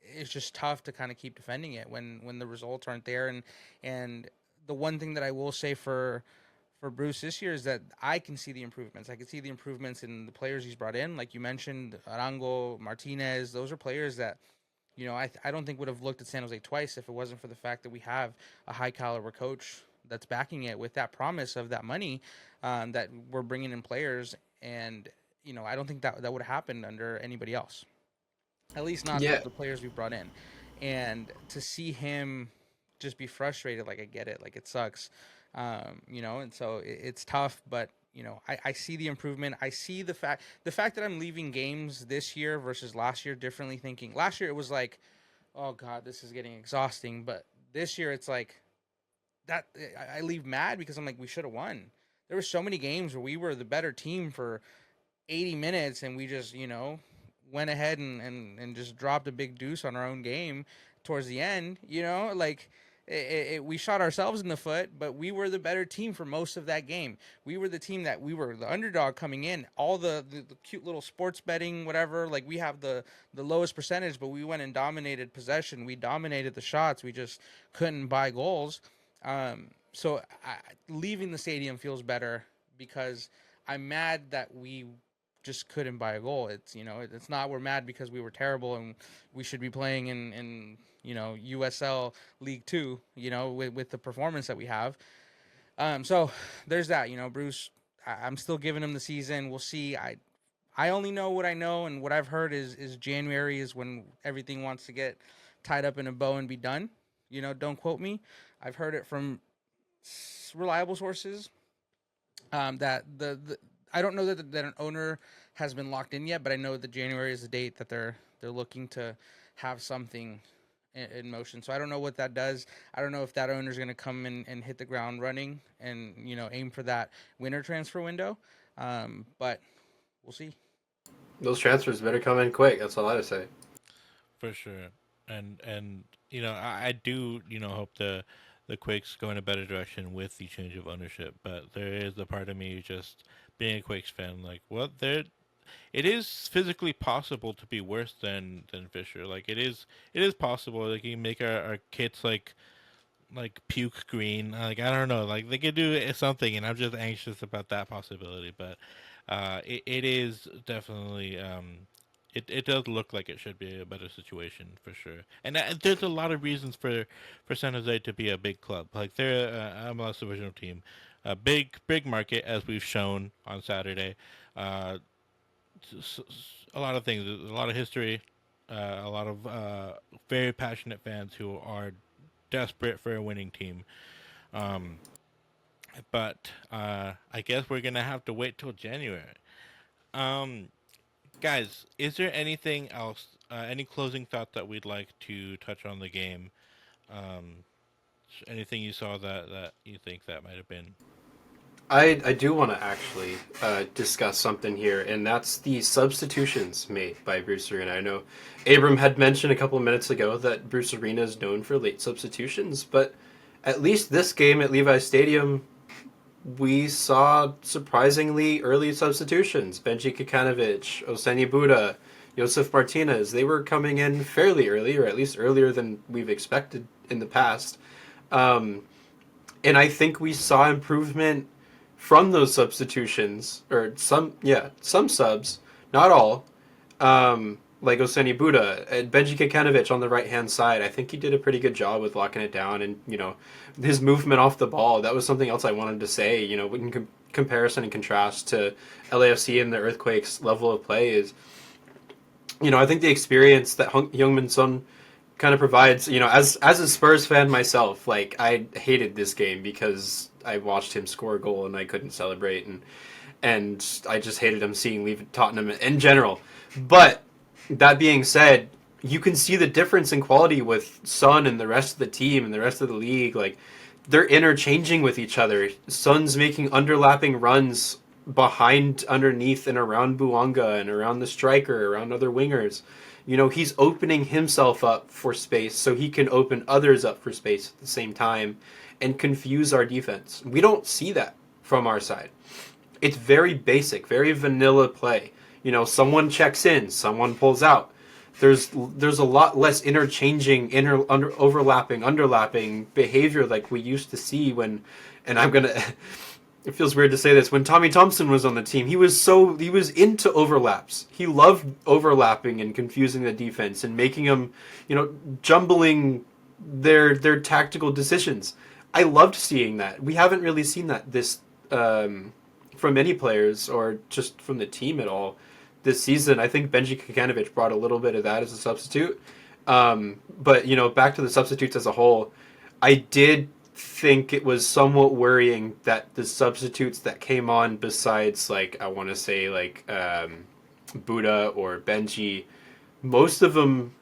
it's just tough to kind of keep defending it when the results aren't there. And the one thing that I will say for Bruce this year is that I can see the improvements. I can see the improvements in the players he's brought in, like you mentioned, Arango, Martinez. Those are players that I don't think would have looked at San Jose twice if it wasn't for the fact that we have a high caliber coach that's backing it with that promise of that money, that we're bringing in players. And, I don't think that would have happened under anybody else, at least not Yeah, the players we brought in. And to see him just be frustrated, like I get it, like it sucks, and so it's tough, but I see the improvement. I see the fact that I'm leaving games this year versus last year differently. Thinking last year it was like, oh god, this is getting exhausting, but this year it's like that I leave mad because I'm like we should have won. There were so many games where we were the better team for 80 minutes and we just went ahead and just dropped a big deuce on our own game towards the end. Like we shot ourselves in the foot, but we were the better team for most of that game. We were the team that we were the underdog coming in. All the cute little sports betting, whatever. Like we have the lowest percentage, but we went and dominated possession. We dominated the shots. We just couldn't buy goals. so leaving the stadium feels better because I'm mad that we just couldn't buy a goal. It's it's not we're mad because we were terrible and we should be playing in USL League Two. With the performance that we have. So there's that. Bruce. I'm still giving him the season. We'll see. I only know what I know, and what I've heard is January is when everything wants to get tied up in a bow and be done. Don't quote me. I've heard it from reliable sources. That the I don't know that an owner has been locked in yet, but I know that January is the date that they're looking to have something in motion. So I don't know what that does. I don't know if that owner is going to come in and hit the ground running and aim for that winter transfer window. But we'll see. Those transfers better come in quick. That's all I would say. For sure. And I do hope the Quakes go in a better direction with the change of ownership. But there is a part of me just being a Quakes fan, like, well, there it is physically possible to be worse than Fisher. Like it is possible. Like you can make our kits like puke green. Like I don't know. Like they could do something, and I'm just anxious about that possibility. But it is definitely it does look like it should be a better situation for sure. And there's a lot of reasons for San Jose to be a big club. Like they're a MLS divisional team, a big market as we've shown on Saturday. Uh, a lot of things, a lot of history, a lot of very passionate fans who are desperate for a winning team. Um, but I guess we're gonna have to wait till January. Um, Guys, is there anything else? Any closing thoughts that we'd like to touch on the game? Um, Anything you saw that you think that might have been? I do want to actually discuss something here, and that's the substitutions made by Bruce Arena. I know Abram had mentioned a couple of minutes ago that Bruce Arena is known for late substitutions, but at least this game at Levi Stadium, we saw surprisingly early substitutions. Benji Kikanovic, Oseni Buda, Josef Martinez, they were coming in fairly early, or at least earlier than we've expected in the past. Um, and I think we saw improvement from those substitutions, or some subs, not all, like Oseni Buda and Benji Kikanovic on the right hand side. I think he did a pretty good job with locking it down, and his movement off the ball. That was something else I wanted to say. In comparison and contrast to LAFC and the Earthquakes' level of play is, I think the experience that Heung-min Son kind of provides. As a Spurs fan myself, like I hated this game because I watched him score a goal and I couldn't celebrate, and I just hated him seeing leave Tottenham in general. But that being said, you can see the difference in quality with Son and the rest of the team and the rest of the league. Like they're interchanging with each other. Son's making underlapping runs behind, underneath, and around Buanga and around the striker, around other wingers. He's opening himself up for space so he can open others up for space at the same time and confuse our defense. We don't see that from our side. It's very basic, very vanilla play. Someone checks in, someone pulls out. There's a lot less interchanging, overlapping, underlapping behavior like we used to see when, and I'm gonna. It feels weird to say this. When Tommy Thompson was on the team, he was into overlaps. He loved overlapping and confusing the defense and making them, jumbling their tactical decisions. I loved seeing that. We haven't really seen that this from any players or just from the team at all this season. I think Benji Kikanovic brought a little bit of that as a substitute. But back to the substitutes as a whole, I did think it was somewhat worrying that the substitutes that came on, besides like I want to say like Buddha or Benji, most of them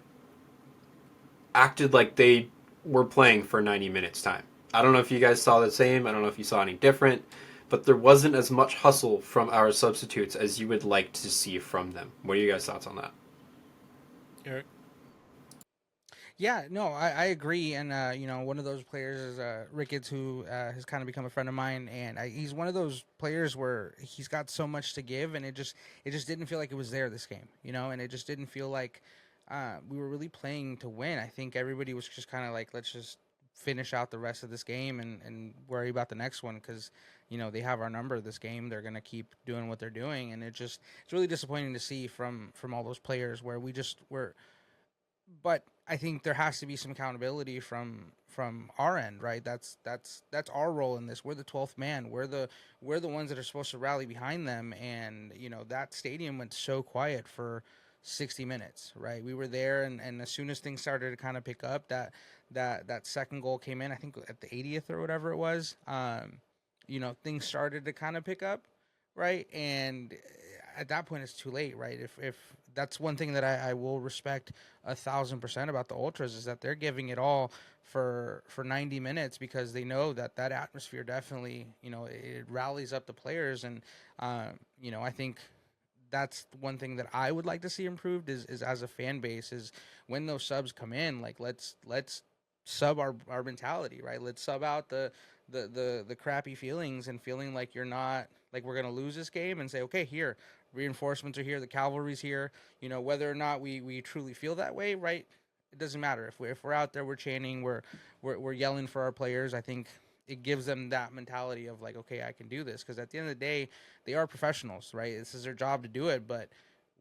acted like they were playing for 90 minutes time. I don't know if you guys saw the same. I don't know if you saw any different, but there wasn't as much hustle from our substitutes as you would like to see from them. What are you guys' thoughts on that? Eric? Yeah, no, I agree. And, one of those players is Ricketts, who has kind of become a friend of mine. And he's one of those players where he's got so much to give, and it just didn't feel like it was there this game, and it just didn't feel like we were really playing to win. I think everybody was just kind of like, let's just finish out the rest of this game and worry about the next one because they have our number this game. They're gonna keep doing what they're doing, and it's really disappointing to see from all those players where we just were. But I think there has to be some accountability from our end, right? That's our role in this. We're the 12th man. We're the ones that are supposed to rally behind them. And that stadium went so quiet for 60 minutes, right? We were there, and as soon as things started to kind of pick up, that second goal came in. I think at the 80th or whatever it was. Things started to kind of pick up, right? And at that point, it's too late, right? If that's one thing that I will respect 1,000% about the Ultras is that they're giving it all for 90 minutes because they know that atmosphere definitely it rallies up the players. And I think that's one thing that I would like to see improved is as a fan base is when those subs come in, like let's sub our mentality, right? Let's sub out the crappy feelings and feeling like you're not like we're gonna lose this game and say, okay, here, reinforcements are here, the cavalry's here. Whether or not we truly feel that way, right? It doesn't matter if we're out there, we're chanting, we're yelling for our players. I think it gives them that mentality of like, okay, I can do this because at the end of the day, they are professionals, right? This is their job to do it, but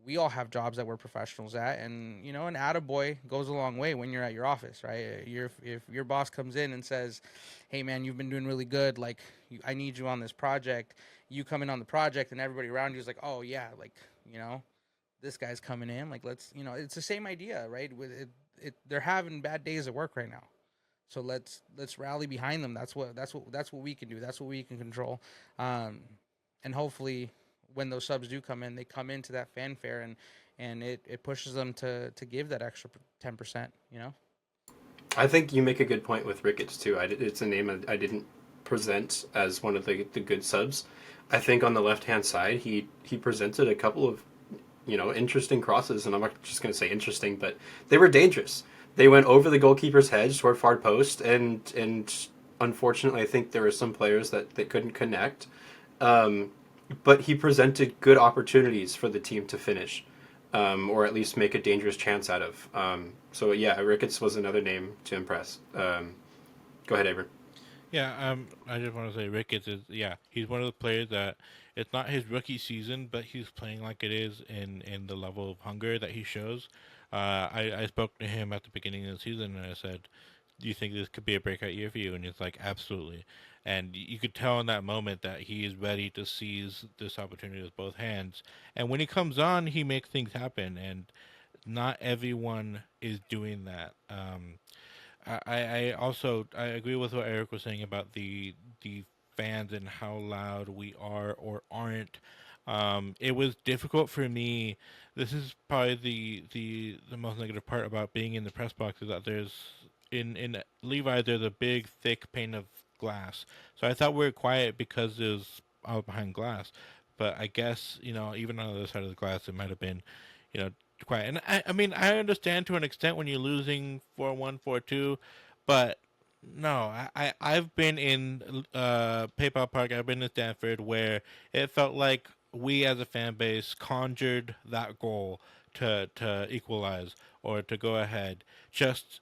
we all have jobs that we're professionals at, and an attaboy goes a long way when you're at your office, right? If your boss comes in and says, "Hey, man, you've been doing really good. Like, I need you on this project." You come in on the project, and everybody around you is like, "Oh yeah, like this guy's coming in. Like, let's it's the same idea, right? With they're having bad days at work right now, so let's rally behind them. That's what we can do. That's what we can control, and hopefully when those subs do come in, they come into that fanfare and it pushes them to give that extra 10%. I think you make a good point with Wreckage too. It's a name I didn't present as one of the good subs. I think on the left hand side, he presented a couple of interesting crosses, and I'm not just going to say interesting, but they were dangerous. They went over the goalkeeper's head toward far post, and unfortunately, I think there were some players that couldn't connect. But he presented good opportunities for the team to finish, or at least make a dangerous chance out of. So yeah, Ricketts was another name to impress. Go ahead, Abram. Yeah, I just want to say Ricketts is he's one of the players that it's not his rookie season, but he's playing like it is in the level of hunger that he shows. I spoke to him at the beginning of the season and I said, "Do you think this could be a breakout year for you?" And he's like, "Absolutely." And you could tell in that moment that he is ready to seize this opportunity with both hands. And when he comes on, he makes things happen. And not everyone is doing that. I also I agree with what Eric was saying about the fans and how loud we are or aren't. It was difficult for me. This is probably the most negative part about being in the press box is that there's in Levi there's a big thick pane of glass. So I thought we were quiet because it was out behind glass. But I guess even on the other side of the glass it might have been you know quiet. And I mean I understand to an extent when you're losing 4-1, 4-2, but no, I've been in PayPal Park. I've been in Stanford where it felt like we as a fan base conjured that goal to equalize or to go ahead just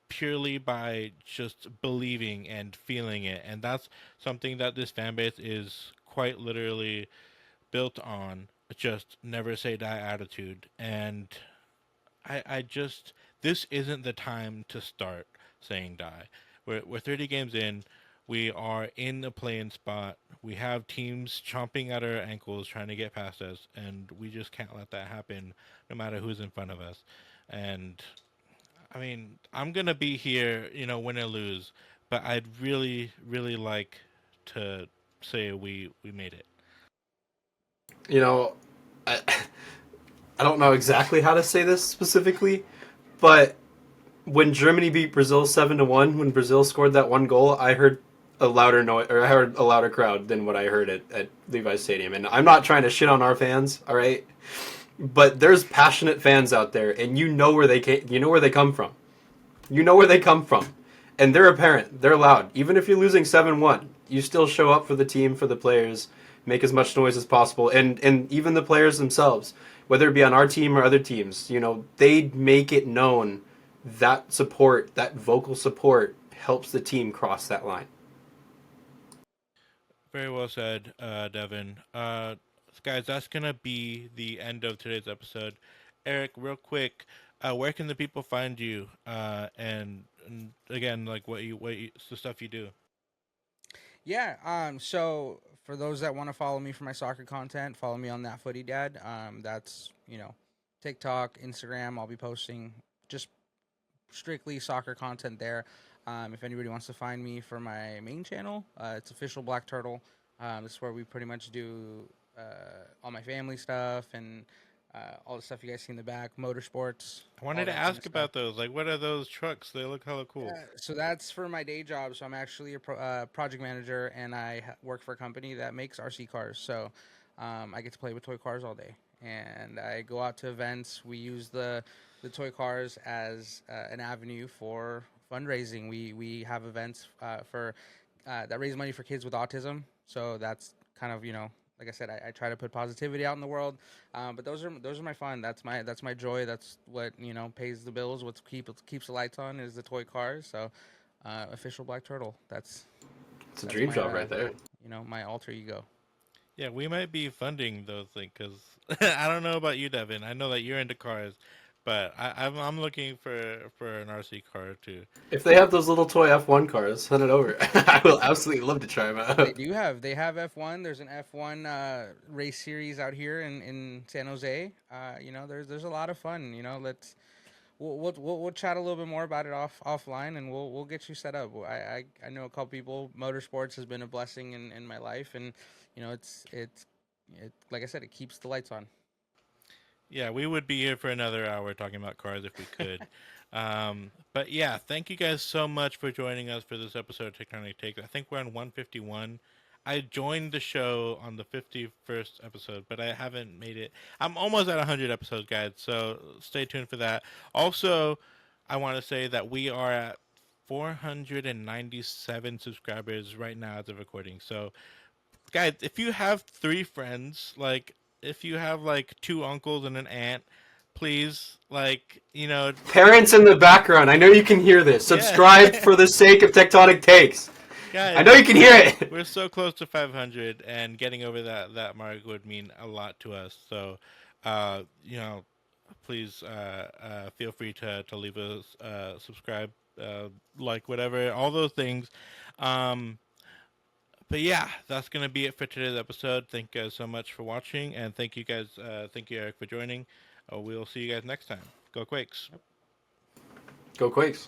purely by just believing and feeling it, and that's something that this fan base is quite literally built on. Just never say die attitude, and I just this isn't the time to start saying die. We're 30 games in. We are in the play-in spot. We have teams chomping at our ankles trying to get past us, and we just can't let that happen, no matter who's in front of us. And I mean, I'm gonna be here, win or lose, but I'd really, really like to say we made it. You know, I, I don't know exactly how to say this specifically, but when Germany beat Brazil 7-1, when Brazil scored that one goal, I heard a louder noise, or I heard a louder crowd than what I heard at Levi's Stadium. And I'm not trying to shit on our fans, all right? But there's passionate fans out there, and you know where they come from. You know where they come from. And they're apparent. They're loud. Even if you're losing 7-1, you still show up for the team, for the players, make as much noise as possible. And even the players themselves, whether it be on our team or other teams, they make it known that support, that vocal support, helps the team cross that line. Very well said, Devin. Guys, that's gonna be the end of today's episode. Eric, real quick, where can the people find you? And again, like the stuff you do. Yeah. So for those that want to follow me for my soccer content, follow me on That Footy Dad. That's TikTok, Instagram. I'll be posting just strictly soccer content there. If anybody wants to find me for my main channel, it's official Black Turtle. This is where we pretty much do all my family stuff and all the stuff you guys see in the back, motorsports, I all wanted to that kind of ask stuff. about those. Like, what are those trucks? They look hella cool. Yeah, so that's for my day job. So I'm actually a project manager, and I work for a company that makes RC cars. So I get to play with toy cars all day, and I go out to events. We use the toy cars as an avenue for fundraising. We have events for that raise money for kids with autism. So that's kind of like I said, I try to put positivity out in the world. But those are my fun. That's my joy. That's what pays the bills. What keeps the lights on is the toy cars. So official Black Turtle. It's a That's dream my job right there. my alter ego. Yeah, we might be funding those things because I don't know about you, Devin. I know that you're into cars, but I'm looking for an RC car too. If they have those little toy F1 cars, send it over. I will absolutely love to try them They out. do they have F1. There's an F1 race series out here in San Jose. There's a lot of fun. We'll chat a little bit more about it offline, and we'll get you set up. I know a couple people. Motorsports has been a blessing in my life, and it's like I said, it keeps the lights on. Yeah, we would be here for another hour talking about cars if we could. But yeah, thank you guys so much for joining us for this episode of Tectonic Takes. I think we're on 151. I joined the show on the 51st episode, but I haven't made it. I'm almost at 100 episodes, guys, so stay tuned for that. Also, I want to say that we are at 497 subscribers right now as of recording. So guys, if you have three friends, like if you have like two uncles and an aunt, please, like, Parents in the background, I know you can hear this. yeah. Subscribe for the sake of Tectonic Takes. I Guys, know you can hear it. we're so close to 500, and getting over that mark would mean a lot to us. So, uh, you know, please feel free to leave us subscribe, like whatever, all those things. Um, but yeah, that's gonna be it for today's episode. Thank you guys so much for watching, and thank you guys, thank you Eric for joining. We'll see you guys next time. Go Quakes! Go Quakes.